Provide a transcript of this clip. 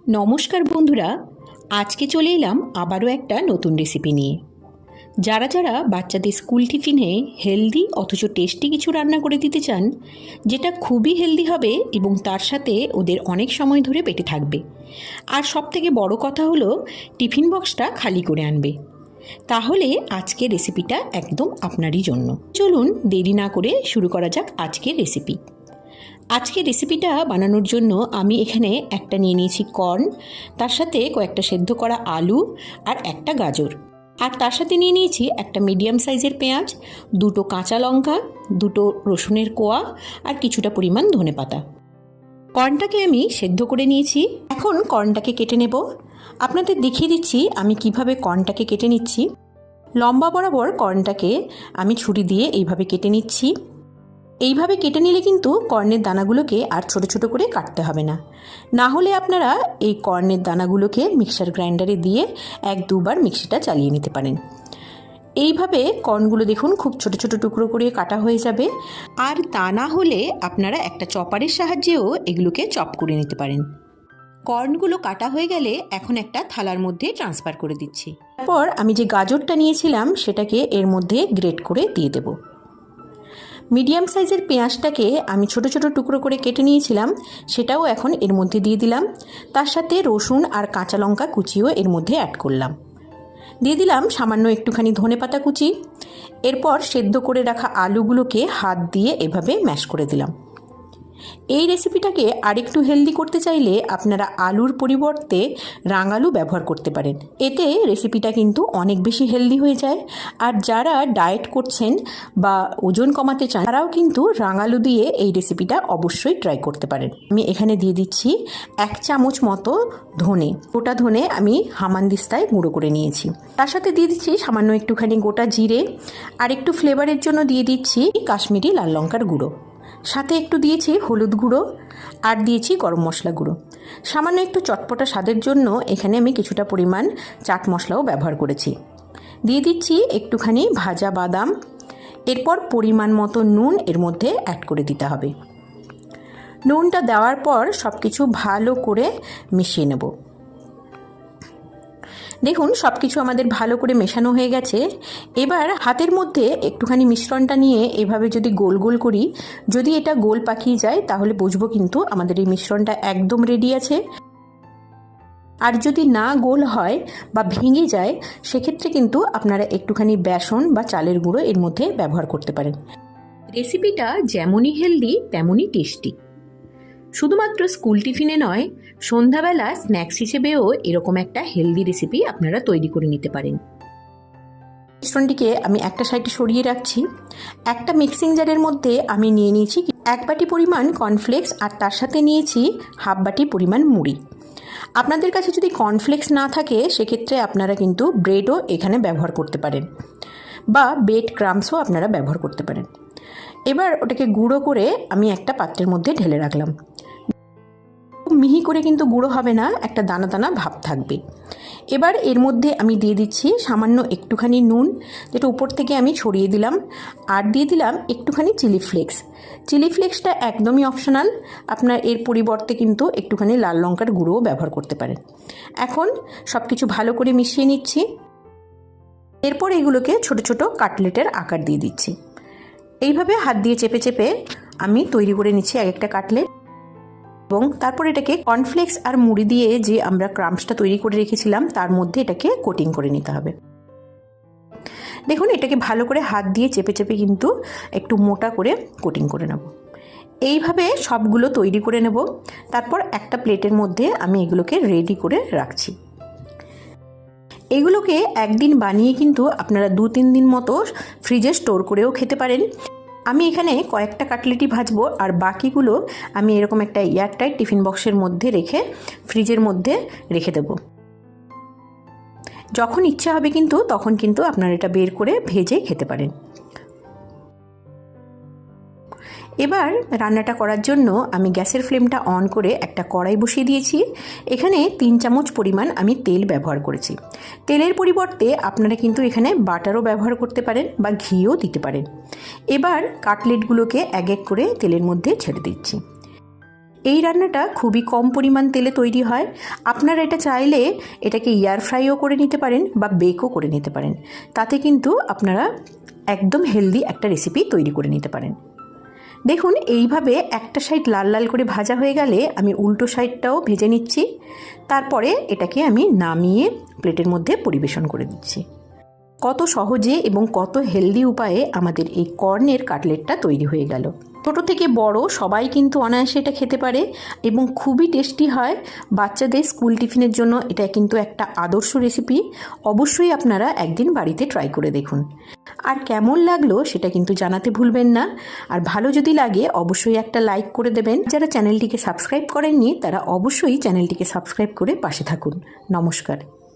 নমস্কার বন্ধুরা, আজকে চলে এলাম আবারও একটা নতুন রেসিপি নিয়ে। যারা যারা বাচ্চাদের স্কুল টিফিনে হেলদি অথচ টেস্টি কিছু রান্না করে দিতে চান, যেটা খুবই হেলদি হবে এবং তার সাথে ওদের অনেক সময় ধরে পেটে থাকবে, আর সবথেকে বড় কথা হলো টিফিন বক্সটা খালি করে আনবে, তাহলে আজকের রেসিপিটা একদম আপনারই জন্য। চলুন দেরি না করে শুরু করা যাক আজকের রেসিপি। আজকে রেসিপিটা বানানোর জন্য আমি এখানে একটা নিয়ে নিয়েছি কর্ন, তার সাথে কয়েকটা সেদ্ধ করা আলু আর একটা গাজর, আর তার সাথে নিয়ে নিয়েছি একটা মিডিয়াম সাইজের পেঁয়াজ, দুটো কাঁচা লঙ্কা, দুটো রসুনের কোয়া আর কিছুটা পরিমাণ ধনেপাতা। কর্নটাকে আমি সেদ্ধ করে নিয়েছি। এখন কর্নটাকে কেটে নেব। আপনাদের দেখিয়ে দিচ্ছি আমি কিভাবে কর্নটাকে কেটে নিচ্ছি। লম্বা বরাবর কর্নটাকে আমি ছুরি দিয়ে এইভাবে কেটে নিচ্ছি। এইভাবে কেটে নিলে কিন্তু কর্নের দানাগুলোকে আর ছোট ছোট করে কাটতে হবে না। না হলে আপনারা এই কর্নের দানাগুলোকে মিক্সার গ্রাইন্ডারে দিয়ে এক দুবার মিক্সিটা চালিয়ে নিতে পারেন। এইভাবে কর্নগুলো দেখুন খুব ছোট ছোট টুকরো করে কাটা হয়ে যাবে। আর তা না হলে আপনারা একটা চপারের সাহায্যেও এগুলোকে চপ করে নিতে পারেন। কর্নগুলো কাটা হয়ে গেলে এখন একটা থালার মধ্যে ট্রান্সফার করে দিচ্ছি। তারপর আমি যে গাজরটা নিয়েছিলাম সেটাকে এর মধ্যে গ্রেট করে দিয়ে দেবো। মিডিয়াম সাইজের পেঁয়াজটাকে আমি ছোট ছোট টুকরো করে কেটে নিয়েছিলাম, সেটাও এখন এর মধ্যে দিয়ে দিলাম। তার সাথে রসুন আর কাঁচা লঙ্কা কুচিও এর মধ্যে অ্যাড করলাম। দিয়ে দিলাম সামান্য একটুখানি ধনেপাতা কুচি। এরপর সেদ্ধ করে রাখা আলুগুলোকে হাত দিয়ে এভাবে ম্যাশ করে দিলাম। এই রেসিপিটাকে আরেকটু হেলদি করতে চাইলে আপনারা আলুর পরিবর্তে রাঙালু ব্যবহার করতে পারেন। এতে রেসিপিটা কিন্তু অনেক বেশি হেলদি হয়ে যায়। আর যারা ডায়েট করছেন বা ওজন কমাতে চান তারাও কিন্তু রাঙালু দিয়ে এই রেসিপিটা অবশ্যই ট্রাই করতে পারেন। আমি এখানে দিয়ে দিচ্ছি 1 চামচ মতো ধনে। গোটা ধনে আমি হামানদিস্তায় গুঁড়ো করে নিয়েছি। তার সাথে দিয়ে দিচ্ছি সামান্য একটুখানি গোটা জিরে, আর একটু ফ্লেভারের জন্য দিয়ে দিচ্ছি কাশ্মীরি লাল লঙ্কার গুঁড়ো। সাথে একটু দিয়েছি হলুদ গুঁড়ো আর দিয়েছি গরম মশলা গুঁড়ো। সামান্য একটু চটপটা স্বাদের জন্য এখানে আমি কিছুটা পরিমাণ চাট মশলাও ব্যবহার করেছি। দিয়ে দিচ্ছি একটুখানি ভাজা বাদাম। এরপর পরিমাণ মতো নুন এর মধ্যে অ্যাড করে দিতে হবে। নুনটা দেওয়ার পর সব কিছু ভালো করে মিশিয়ে নেব। দেখুন সব কিছু আমাদের ভালো করে মেশানো হয়ে গেছে। এবার হাতের মধ্যে একটুখানি মিশ্রণটা নিয়ে এভাবে যদি গোল গোল করি, যদি এটা গোল পাকিয়ে যায় তাহলে বুঝবো কিন্তু আমাদের এই মিশ্রণটা একদম রেডি আছে। আর যদি না গোল হয় বা ভেঙে যায় সেক্ষেত্রে কিন্তু আপনারা একটুখানি বেসন বা চালের গুঁড়ো এর মধ্যে ব্যবহার করতে পারেন। রেসিপিটা যেমনই হেলদি তেমনই টেস্টি। শুধুমাত্র স্কুল টিফিনে নয়, সন্ধ্যাবেলা স্ন্যাক্স হিসেবেও এরকম একটা হেলদি রেসিপি আপনারা তৈরি করে নিতে পারেন। মিশ্রণটিকে আমি একটা সাইডে সরিয়ে রাখছি। একটা মিক্সিং জারের মধ্যে আমি নিয়ে নিয়েছি 1 বাটি পরিমাণ কর্নফ্লেক্স, আর তার সাথে নিয়েছি 1/2 বাটি পরিমাণ মুড়ি। আপনাদের কাছে যদি কর্নফ্লেক্স না থাকে সেক্ষেত্রে আপনারা কিন্তু ব্রেডও এখানে ব্যবহার করতে পারেন, বা ব্রেড ক্রাম্বসও আপনারা ব্যবহার করতে পারেন। এবার ওটাকে গুঁড়ো করে আমি একটা পাত্রের মধ্যে ঢেলে রাখলাম। মিহি করে কিন্তু গুঁড়ো হবে না, একটা দানা দানা ভাব থাকবে। এবার এর মধ্যে আমি দিয়ে দিচ্ছি সামান্য একটুখানি নুন, যেটা উপর থেকে আমি ছড়িয়ে দিলাম, আর দিয়ে দিলাম একটুখানি চিলি ফ্লেক্স। চিলি ফ্লেক্সটা একদমই অপশনাল, আপনার এর পরিবর্তে কিন্তু একটুখানি লাল লঙ্কার গুঁড়োও ব্যবহার করতে পারেন। এখন সব কিছু ভালো করে মিশিয়ে নিচ্ছি। এরপর এগুলোকে ছোট ছোট কাটলেটের আকার দিয়ে দিচ্ছি। এইভাবে হাত দিয়ে চেপে চেপে আমি তৈরি করে নিচ্ছি এক একটা কাটলেট, এবং তারপর এটাকে কর্নফ্লেক্স আর মুড়ি দিয়ে যে আমরা ক্রাম্বসটা তৈরি করে রেখেছিলাম তার মধ্যে এটাকে কোটিং করে নিতে হবে। দেখুন এটাকে ভালো করে হাত দিয়ে চেপে চেপে কিন্তু একটু মোটা করে কোটিং করে নেব। এইভাবে সবগুলো তৈরি করে নেব। তারপর একটা প্লেটের মধ্যে আমি এগুলোকে রেডি করে রাখছি। এগুলোকে একদিন বানিয়ে কিন্তু আপনারা 2-3 দিন মতো ফ্রিজে স্টোর করেও খেতে পারেন। আমি এখানে কয়েকটা কাটলেটই ভাজবো, আর বাকিগুলো আমি এরকম একটা এয়ারটাইট টিফিন বক্সের মধ্যে রেখে ফ্রিজের মধ্যে রেখে দেবো। যখন ইচ্ছা হবে কিন্তু তখন কিন্তু আপনারা এটা বের করে ভেজে খেতে পারেন। এবার রান্নাটা করার জন্য আমি গ্যাসের ফ্লেমটা অন করে একটা কড়াই বসিয়ে দিয়েছি। এখানে 3 চামচ পরিমাণ আমি তেল ব্যবহার করেছি। তেলের পরিবর্তে আপনারা কিন্তু এখানে বাটারও ব্যবহার করতে পারেন বা ঘিও দিতে পারেন। এবার কাটলেটগুলোকে এক এক করে তেলের মধ্যে ছেড়ে দিচ্ছি। এই রান্নাটা খুবই কম পরিমাণ তেলে তৈরি হয়। আপনারা এটা চাইলে এটাকে এয়ার ফ্রাইও করে নিতে পারেন বা বেকও করে নিতে পারেন। তাতে কিন্তু আপনারা একদম হেলদি একটা রেসিপি তৈরি করে নিতে পারেন। দেখুন এইভাবে একটা সাইড লাল লাল করে ভাজা হয়ে গেলে আমি উল্টো সাইডটাও ভেজে নিচ্ছি। তারপরে এটাকে আমি নামিয়ে প্লেটের মধ্যে পরিবেশন করে দিচ্ছি। কত সহজে এবং কত হেলদি উপায়ে আমাদের এই কর্নের কাটলেটটা তৈরি হয়ে গেল। ছোটো থেকে বড় সবাই কিন্তু অনায়াসে এটা খেতে পারে এবং খুবই টেস্টি হয়। বাচ্চাদের স্কুল টিফিনের জন্য এটা কিন্তু একটা আদর্শ রেসিপি। অবশ্যই আপনারা একদিন বাড়িতে ট্রাই করে দেখুন। আর কেমন লাগলো সেটা কিন্তু জানাতে ভুলবেন না। আর ভালো যদি লাগে অবশ্যই একটা লাইক করে দেবেন। যারা চ্যানেলটিকে সাবস্ক্রাইব করেননি তারা অবশ্যই চ্যানেলটিকে সাবস্ক্রাইব করে পাশে থাকুন। নমস্কার।